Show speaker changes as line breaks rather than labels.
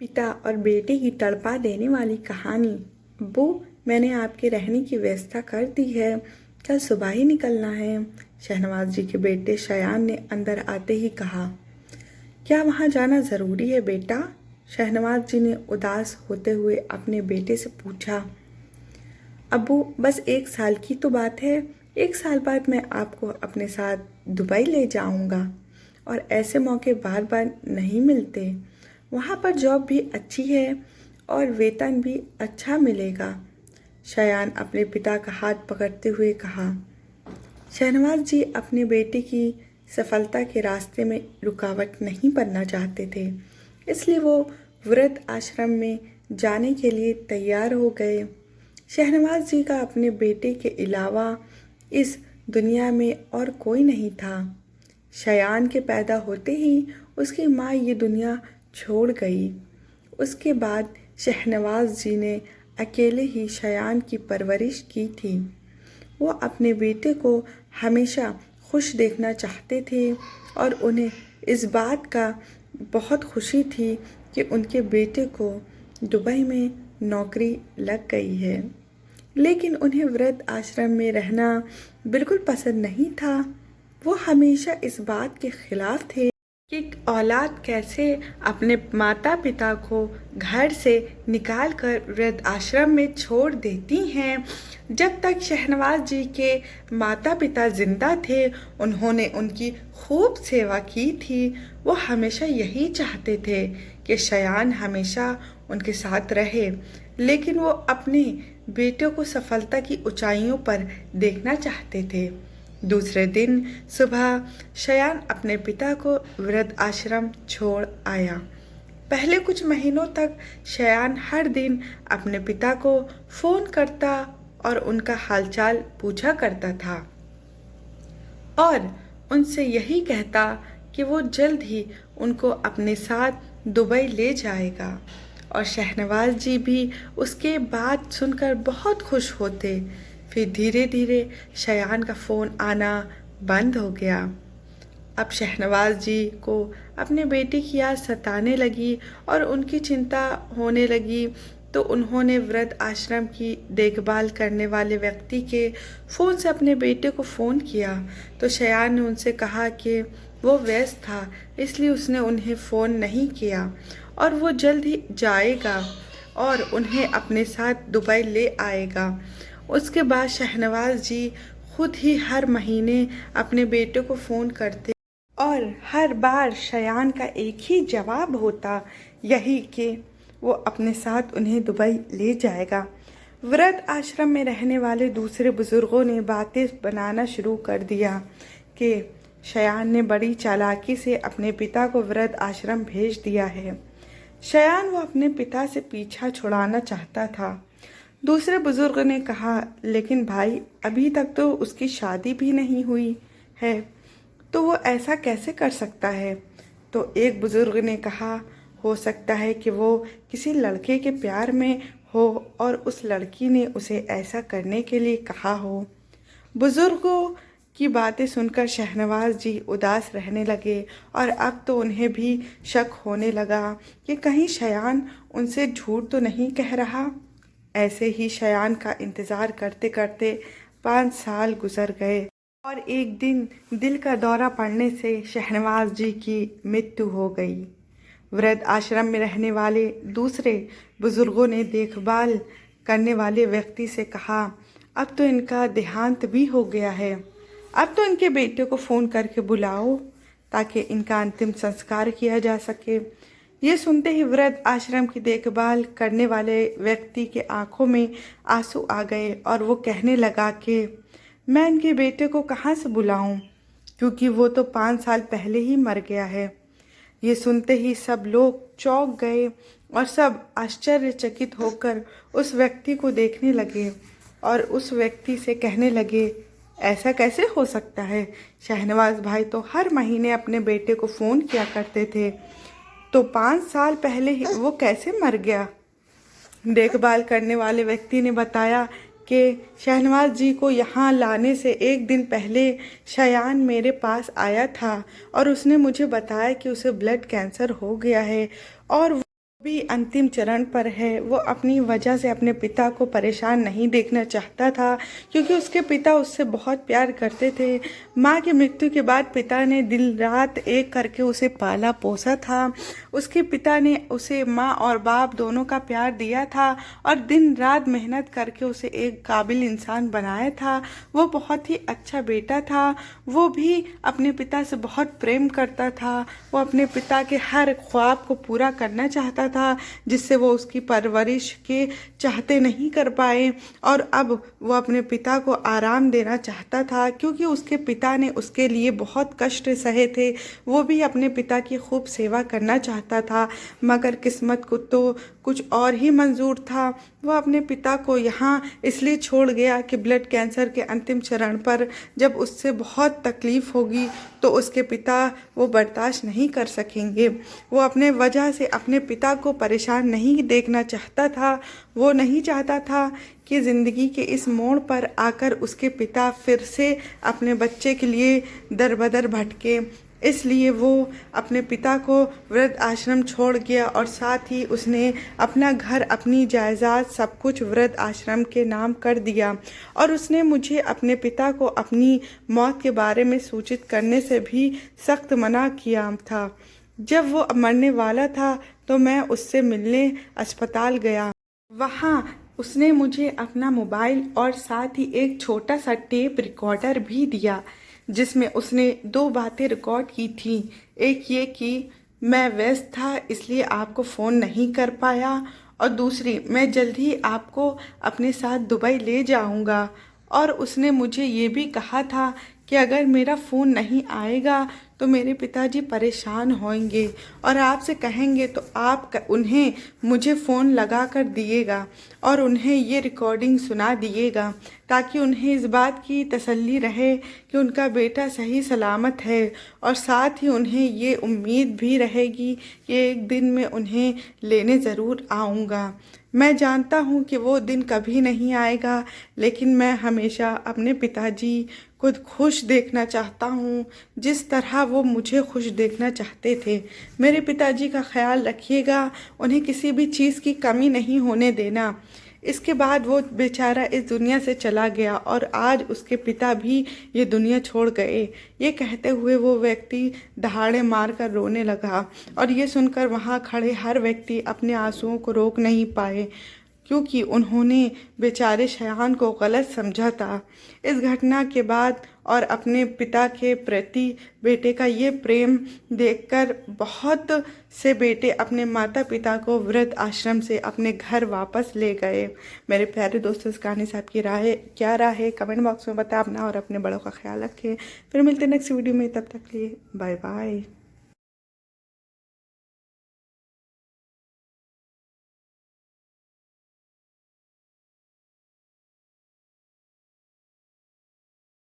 पिता और बेटे की तड़पा देने वाली कहानी। अब्बू, मैंने आपके रहने की व्यवस्था कर दी है, कल सुबह ही निकलना है। शहनवाज जी के बेटे शयान ने अंदर आते ही कहा। क्या वहाँ जाना ज़रूरी है बेटा? शहनवाज जी ने उदास होते हुए अपने बेटे से पूछा। अब्बू, बस 1 साल की तो बात है। 1 साल बाद मैं आपको अपने साथ दुबई ले जाऊंगा और ऐसे मौके बार बार नहीं मिलते। वहाँ पर जॉब भी अच्छी है और वेतन भी अच्छा मिलेगा। शयान अपने पिता का हाथ पकड़ते हुए कहा। शहनवाज जी अपने बेटे की सफलता के रास्ते में रुकावट नहीं बनना चाहते थे, इसलिए वो वृद्ध आश्रम में जाने के लिए तैयार हो गए। शहनवाज जी का अपने बेटे के अलावा इस दुनिया में और कोई नहीं था। शयान के पैदा होते ही उसकी माँ ये दुनिया छोड़ गई। उसके बाद शहनवाज जी ने अकेले ही शयान की परवरिश की थी। वो अपने बेटे को हमेशा खुश देखना चाहते थे और उन्हें इस बात का बहुत खुशी थी कि उनके बेटे को दुबई में नौकरी लग गई है। लेकिन उन्हें वृद्ध आश्रम में रहना बिल्कुल पसंद नहीं था। वो हमेशा इस बात के खिलाफ थे कि औलाद कैसे अपने माता पिता को घर से निकालकर वृद्ध आश्रम में छोड़ देती हैं। जब तक शहनवाज जी के माता पिता जिंदा थे, उन्होंने उनकी खूब सेवा की थी। वो हमेशा यही चाहते थे कि शयान हमेशा उनके साथ रहे, लेकिन वो अपने बेटे को सफलता की ऊंचाइयों पर देखना चाहते थे। दूसरे दिन सुबह शयान अपने पिता को वृद्ध आश्रम छोड़ आया। पहले कुछ महीनों तक शयान हर दिन अपने पिता को फोन करता और उनका हालचाल पूछा करता था और उनसे यही कहता कि वो जल्द ही उनको अपने साथ दुबई ले जाएगा। और शहनवाज जी भी उसके बात सुनकर बहुत खुश होते। फिर धीरे धीरे शयान का फ़ोन आना बंद हो गया। अब शहनवाज जी को अपने बेटे की याद सताने लगी और उनकी चिंता होने लगी, तो उन्होंने वृद्ध आश्रम की देखभाल करने वाले व्यक्ति के फ़ोन से अपने बेटे को फ़ोन किया। तो शयान ने उनसे कहा कि वो व्यस्त था, इसलिए उसने उन्हें फ़ोन नहीं किया और वो जल्द ही जाएगा और उन्हें अपने साथ दुबई ले आएगा। उसके बाद शहनवाज जी खुद ही हर महीने अपने बेटे को फ़ोन करते और हर बार शयान का एक ही जवाब होता, यही कि वो अपने साथ उन्हें दुबई ले जाएगा। वृद्ध आश्रम में रहने वाले दूसरे बुजुर्गों ने बातें बनाना शुरू कर दिया कि शयान ने बड़ी चालाकी से अपने पिता को वृद्ध आश्रम भेज दिया है। शयान वो अपने पिता से पीछा छुड़ाना चाहता था। दूसरे बुजुर्ग ने कहा, लेकिन भाई, अभी तक तो उसकी शादी भी नहीं हुई है, तो वो ऐसा कैसे कर सकता है? तो एक बुजुर्ग ने कहा, हो सकता है कि वो किसी लड़के के प्यार में हो और उस लड़की ने उसे ऐसा करने के लिए कहा हो। बुजुर्गों की बातें सुनकर शहनवाज जी उदास रहने लगे और अब तो उन्हें भी शक होने लगा कि कहीं शयान उनसे झूठ तो नहीं कह रहा। ऐसे ही शयान का इंतज़ार करते करते 5 साल गुजर गए और एक दिन दिल का दौरा पड़ने से शहनवाज जी की मृत्यु हो गई। वृद्ध आश्रम में रहने वाले दूसरे बुजुर्गों ने देखभाल करने वाले व्यक्ति से कहा, अब तो इनका देहांत भी हो गया है, अब तो इनके बेटे को फ़ोन करके बुलाओ ताकि इनका अंतिम संस्कार किया जा सके। ये सुनते ही वृद्ध आश्रम की देखभाल करने वाले व्यक्ति के आंखों में आंसू आ गए और वो कहने लगा कि मैं इनके बेटे को कहाँ से बुलाऊं, क्योंकि वो तो 5 साल पहले ही मर गया है। ये सुनते ही सब लोग चौंक गए और सब आश्चर्यचकित होकर उस व्यक्ति को देखने लगे और उस व्यक्ति से कहने लगे, ऐसा कैसे हो सकता है? शहनवाज भाई तो हर महीने अपने बेटे को फ़ोन किया करते थे, तो 5 साल पहले ही वो कैसे मर गया? देखभाल करने वाले व्यक्ति ने बताया कि शहनवाज जी को यहाँ लाने से एक दिन पहले शयान मेरे पास आया था और उसने मुझे बताया कि उसे ब्लड कैंसर हो गया है और भी अंतिम चरण पर है। वो अपनी वजह से अपने पिता को परेशान नहीं देखना चाहता था, क्योंकि उसके पिता उससे बहुत प्यार करते थे। माँ की मृत्यु के बाद पिता ने दिन रात एक करके उसे पाला पोसा था। उसके पिता ने उसे माँ और बाप दोनों का प्यार दिया था और दिन रात मेहनत करके उसे एक काबिल इंसान बनाया था। वो बहुत ही अच्छा बेटा था। वो भी अपने पिता से बहुत प्रेम करता था। वो अपने पिता के हर ख्वाब को पूरा करना चाहता था, जिससे वो उसकी परवरिश के चाहते नहीं कर पाए। और अब वो अपने पिता को आराम देना चाहता था, क्योंकि उसके पिता ने उसके लिए बहुत कष्ट सहे थे। वो भी अपने पिता की खूब सेवा करना चाहता था, मगर किस्मत को तो कुछ और ही मंजूर था। वो अपने पिता को यहाँ इसलिए छोड़ गया कि ब्लड कैंसर के अंतिम चरण पर जब उससे बहुत तकलीफ़ होगी तो उसके पिता वो बर्दाश्त नहीं कर सकेंगे। वो अपने वजह से अपने पिता को परेशान नहीं देखना चाहता था। वो नहीं चाहता था कि ज़िंदगी के इस मोड़ पर आकर उसके पिता फिर से अपने बच्चे के लिए दर बदर भटके। इसलिए वो अपने पिता को वृद्ध आश्रम छोड़ गया और साथ ही उसने अपना घर, अपनी जायदाद, सब कुछ वृद्ध आश्रम के नाम कर दिया। और उसने मुझे अपने पिता को अपनी मौत के बारे में सूचित करने से भी सख्त मना किया था। जब वो मरने वाला था तो मैं उससे मिलने अस्पताल गया। वहाँ उसने मुझे अपना मोबाइल और साथ ही एक छोटा सा टेप रिकॉर्डर भी दिया, जिसमें उसने 2 बातें रिकॉर्ड की थी। एक ये कि मैं व्यस्त था इसलिए आपको फ़ोन नहीं कर पाया, और दूसरी, मैं जल्द ही आपको अपने साथ दुबई ले जाऊंगा। और उसने मुझे ये भी कहा था कि अगर मेरा फ़ोन नहीं आएगा तो मेरे पिताजी परेशान होंगे और आपसे कहेंगे तो आप उन्हें मुझे फ़ोन लगा कर दिएगा और उन्हें ये रिकॉर्डिंग सुना दिएगा, ताकि उन्हें इस बात की तसल्ली रहे कि उनका बेटा सही सलामत है। और साथ ही उन्हें ये उम्मीद भी रहेगी कि एक दिन मैं उन्हें लेने ज़रूर आऊँगा। मैं जानता हूँ कि वो दिन कभी नहीं आएगा, लेकिन मैं हमेशा अपने पिताजी को खुश देखना चाहता हूँ, जिस तरह वो मुझे खुश देखना चाहते थे। मेरे पिताजी का ख्याल रखिएगा, उन्हें किसी भी चीज़ की कमी नहीं होने देना। इसके बाद वो बेचारा इस दुनिया से चला गया और आज उसके पिता भी ये दुनिया छोड़ गए। ये कहते हुए वो व्यक्ति दहाड़े मार कर रोने लगा, और ये सुनकर वहाँ खड़े हर व्यक्ति अपने आंसुओं को रोक नहीं पाए, क्योंकि उन्होंने बेचारे शयान को गलत समझा था। इस घटना के बाद और अपने पिता के प्रति बेटे का ये प्रेम देखकर बहुत से बेटे अपने माता पिता को वृद्ध आश्रम से अपने घर वापस ले गए। मेरे प्यारे दोस्तों, इस कहानी से आपकी राय क्या राय है कमेंट बॉक्स में बताएं अपना और अपने बड़ों का ख्याल रखें। फिर मिलते हैं नेक्स्ट वीडियो में, तब तक के लिए बाय बाय।